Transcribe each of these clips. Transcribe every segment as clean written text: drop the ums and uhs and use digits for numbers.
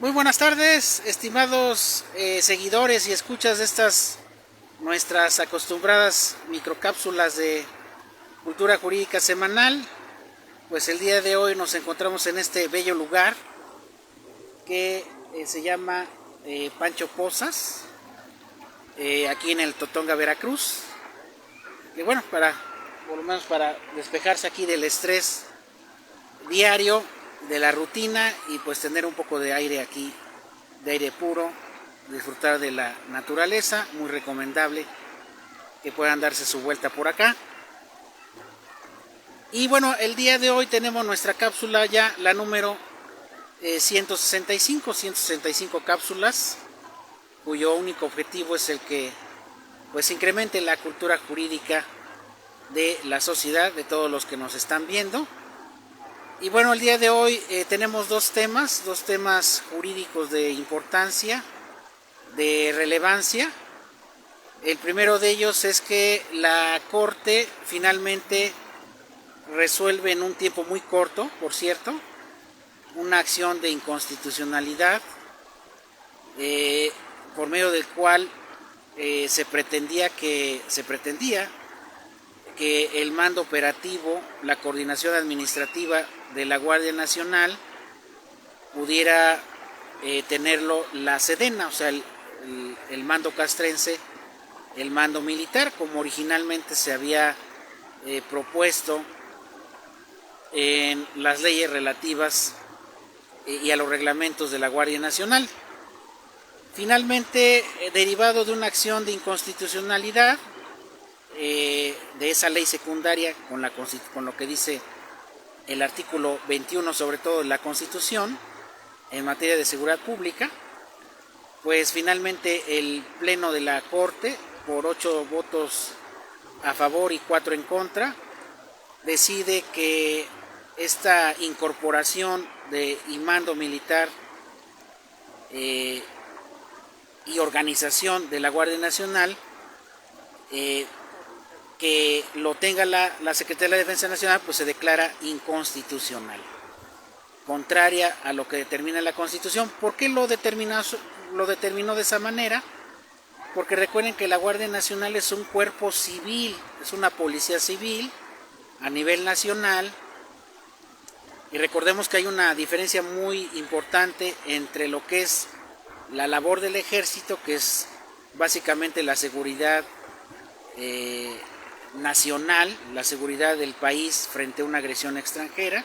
Muy buenas tardes, estimados seguidores y escuchas de estas nuestras acostumbradas microcápsulas de cultura jurídica semanal. Pues el día de hoy nos encontramos en este bello lugar que se llama Pancho Pozas, aquí en el Totonga, Veracruz. Y bueno, por lo menos para despejarse aquí del estrés diario, de la rutina, y pues tener un poco de aire aquí, de aire puro, disfrutar de la naturaleza. Muy recomendable que puedan darse su vuelta por acá. Y bueno, el día de hoy tenemos nuestra cápsula ya, la número 165 cápsulas, cuyo único objetivo es el que pues incremente la cultura jurídica de la sociedad, de todos los que nos están viendo. Y bueno, el día de hoy tenemos dos temas jurídicos de importancia, de relevancia. El primero de ellos es que la Corte finalmente resuelve en un tiempo muy corto, por cierto, una acción de inconstitucionalidad por medio del cual se pretendía que el mando operativo, la coordinación administrativa de la Guardia Nacional pudiera tenerlo la Sedena, o sea, el mando castrense, el mando militar, como originalmente se había propuesto en las leyes relativas y a los reglamentos de la Guardia Nacional. Finalmente, derivado de una acción de inconstitucionalidad, de esa ley secundaria con lo que dice el artículo 21, sobre todo de la Constitución, en materia de seguridad pública, pues finalmente el Pleno de la Corte, por 8 votos a favor y 4 en contra, decide que esta incorporación de y mando militar y organización de la Guardia Nacional, que lo tenga la Secretaría de la Defensa Nacional, pues se declara inconstitucional, contraria a lo que determina la Constitución. ¿Por qué lo determinó de esa manera? Porque recuerden que la Guardia Nacional es un cuerpo civil, es una policía civil a nivel nacional, y recordemos que hay una diferencia muy importante entre lo que es la labor del ejército, que es básicamente la seguridad nacional, la seguridad del país frente a una agresión extranjera,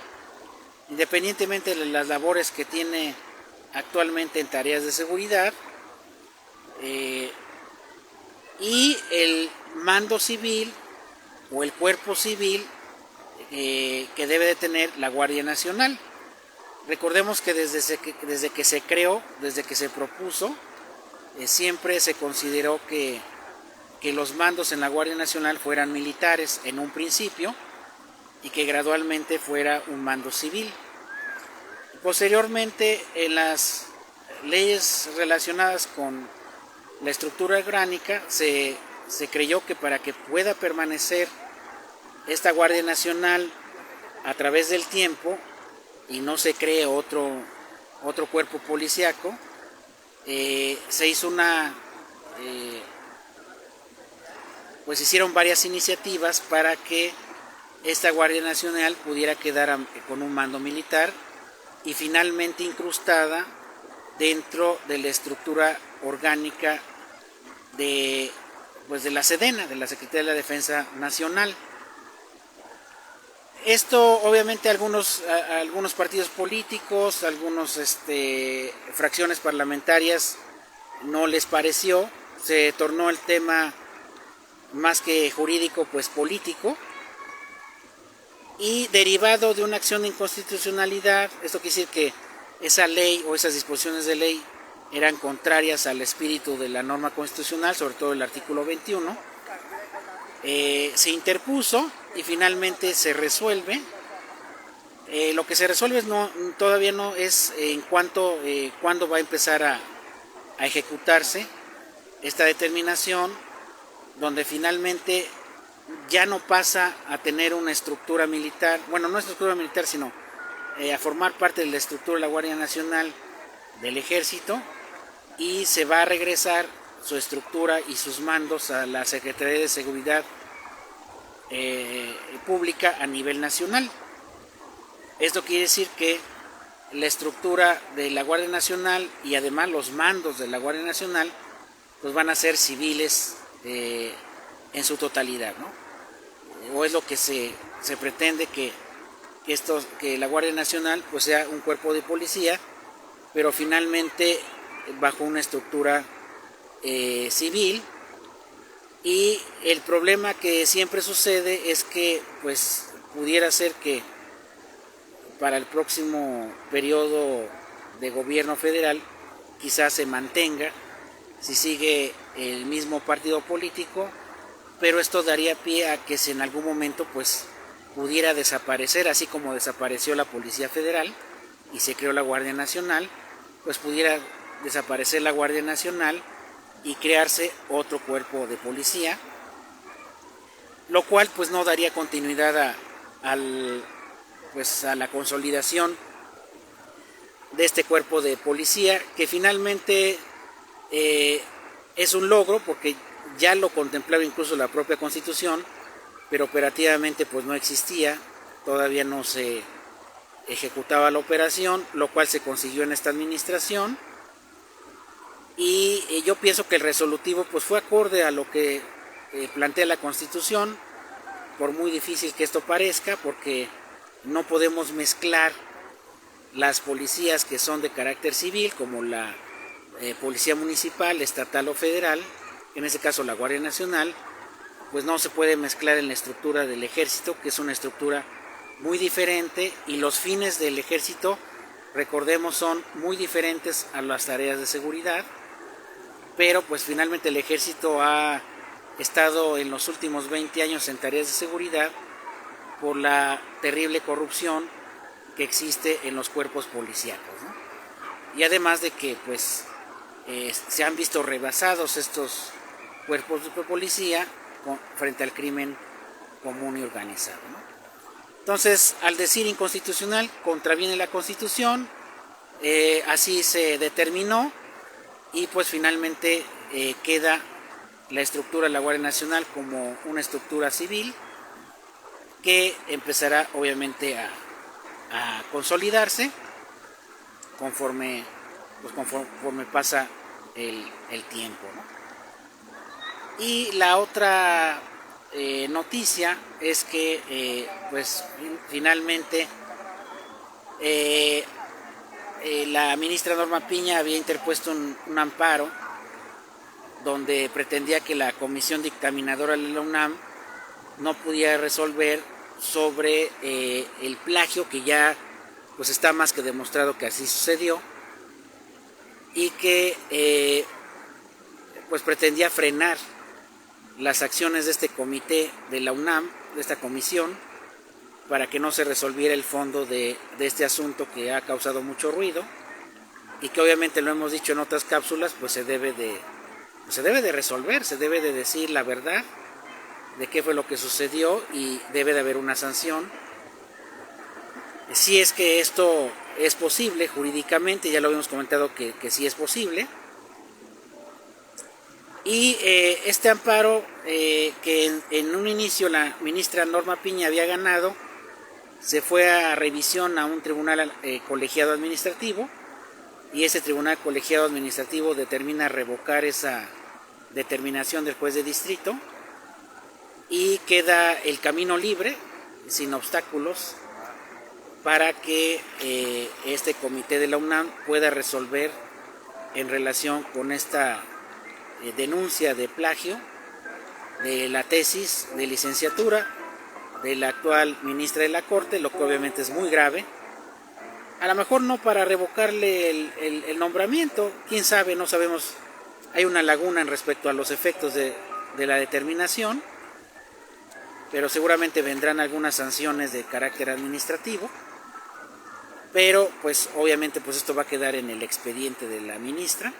independientemente de las labores que tiene actualmente en tareas de seguridad, y el mando civil o el cuerpo civil que debe de tener la Guardia Nacional. Recordemos que desde que se creó, desde que se propuso, siempre se consideró que los mandos en la Guardia Nacional fueran militares en un principio y que gradualmente fuera un mando civil. Posteriormente, en las leyes relacionadas con la estructura orgánica, se creyó que para que pueda permanecer esta Guardia Nacional a través del tiempo y no se cree otro cuerpo policíaco, se hizo pues hicieron varias iniciativas para que esta Guardia Nacional pudiera quedar con un mando militar y finalmente incrustada dentro de la estructura orgánica de la Sedena, de la Secretaría de la Defensa Nacional. Esto obviamente algunos partidos políticos, fracciones parlamentarias no les pareció, se tornó el tema más que jurídico, pues político, y derivado de una acción de inconstitucionalidad. Esto quiere decir que esa ley o esas disposiciones de ley eran contrarias al espíritu de la norma constitucional, sobre todo el artículo 21, se interpuso y finalmente se resuelve. Lo que se resuelve todavía no es en cuándo va a empezar a ejecutarse esta determinación, donde finalmente ya no pasa a tener una estructura militar, bueno, no estructura militar, sino a formar parte de la estructura de la Guardia Nacional del ejército y se va a regresar su estructura y sus mandos a la Secretaría de Seguridad Pública a nivel nacional. Esto quiere decir que la estructura de la Guardia Nacional y además los mandos de la Guardia Nacional pues van a ser civiles en su totalidad, ¿no? O es lo que se pretende que la Guardia Nacional pues sea un cuerpo de policía, pero finalmente bajo una estructura civil. Y el problema que siempre sucede es que pues pudiera ser que para el próximo periodo de gobierno federal quizás se mantenga si sigue el mismo partido político, pero esto daría pie a que si en algún momento pues pudiera desaparecer, así como desapareció la Policía Federal y se creó la Guardia Nacional, pues pudiera desaparecer la Guardia Nacional y crearse otro cuerpo de policía, lo cual pues no daría continuidad a la consolidación de este cuerpo de policía, que finalmente es un logro porque ya lo contemplaba incluso la propia Constitución, pero operativamente pues no existía, todavía no se ejecutaba la operación, lo cual se consiguió en esta administración. Y yo pienso que el resolutivo pues fue acorde a lo que plantea la Constitución, por muy difícil que esto parezca, porque no podemos mezclar las policías que son de carácter civil, como la policía municipal, estatal o federal, en este caso la Guardia Nacional, pues no se puede mezclar en la estructura del ejército, que es una estructura muy diferente, y los fines del ejército, recordemos, son muy diferentes a las tareas de seguridad, pero pues finalmente el ejército ha estado en los últimos 20 años en tareas de seguridad por la terrible corrupción que existe en los cuerpos policíacos, ¿no? Y además de que pues se han visto rebasados estos cuerpos de policía frente al crimen común y organizado, ¿no? Entonces, al decir inconstitucional, contraviene la Constitución, así se determinó, y pues finalmente queda la estructura de la Guardia Nacional como una estructura civil que empezará obviamente a consolidarse conforme pasa el tiempo, ¿no? Y la otra noticia es que pues finalmente la ministra Norma Piña había interpuesto un amparo donde pretendía que la comisión dictaminadora de la UNAM no pudiera resolver sobre el plagio, que ya pues está más que demostrado que así sucedió, y que pues pretendía frenar las acciones de este comité de la UNAM, de esta comisión, para que no se resolviera el fondo de este asunto que ha causado mucho ruido y que obviamente lo hemos dicho en otras cápsulas, pues se debe de resolver, se debe de decir la verdad de qué fue lo que sucedió y debe de haber una sanción. Si es que esto es posible jurídicamente, ya lo habíamos comentado que sí es posible. Y este amparo que en un inicio la ministra Norma Piña había ganado, se fue a revisión a un tribunal colegiado administrativo, y ese tribunal colegiado administrativo determina revocar esa determinación del juez de distrito y queda el camino libre, sin obstáculos, para que este comité de la UNAM pueda resolver en relación con esta denuncia de plagio de la tesis de licenciatura de la actual ministra de la Corte, lo que obviamente es muy grave. A lo mejor no para revocarle el nombramiento, quién sabe, no sabemos, hay una laguna en respecto a los efectos de la determinación, pero seguramente vendrán algunas sanciones de carácter administrativo, pero pues obviamente pues esto va a quedar en el expediente de la ministra,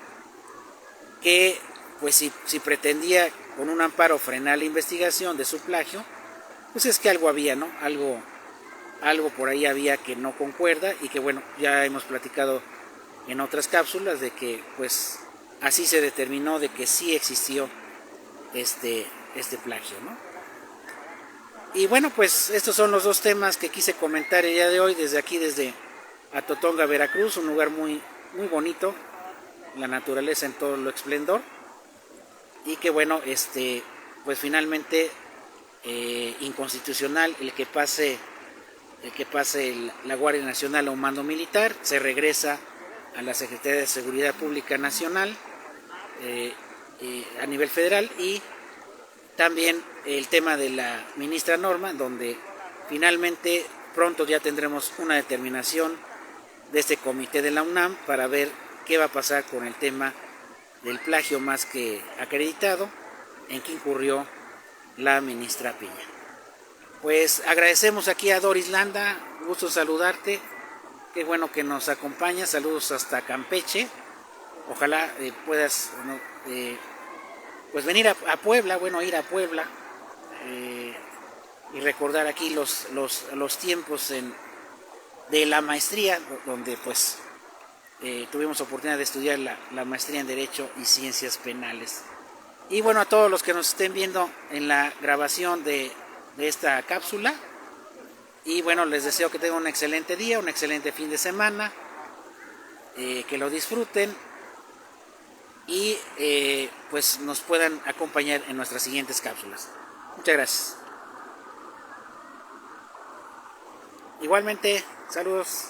que pues si pretendía con un amparo frenar la investigación de su plagio, pues es que algo había, ¿no? Algo por ahí había que no concuerda, y que bueno, ya hemos platicado en otras cápsulas de que pues así se determinó de que sí existió este plagio, ¿no? Y bueno, pues estos son los dos temas que quise comentar el día de hoy desde aquí, desde Atotonga, Veracruz, un lugar muy bonito, la naturaleza en todo lo esplendor, y que bueno, pues finalmente inconstitucional el que pase la Guardia Nacional a un mando militar, se regresa a la Secretaría de Seguridad Pública Nacional a nivel federal, y también el tema de la ministra Norma, donde finalmente pronto ya tendremos una determinación de este comité de la UNAM para ver qué va a pasar con el tema del plagio más que acreditado en que incurrió la ministra Piña. Pues agradecemos aquí a Doris Landa, gusto saludarte, qué bueno que nos acompañas, saludos hasta Campeche, ojalá puedas pues venir a Puebla, bueno, ir a Puebla y recordar aquí los tiempos de la maestría, donde pues tuvimos oportunidad de estudiar la maestría en Derecho y Ciencias Penales. Y bueno, a todos los que nos estén viendo en la grabación de esta cápsula, y bueno, les deseo que tengan un excelente día, un excelente fin de semana, que lo disfruten y pues nos puedan acompañar en nuestras siguientes cápsulas. Muchas gracias. Igualmente, saludos.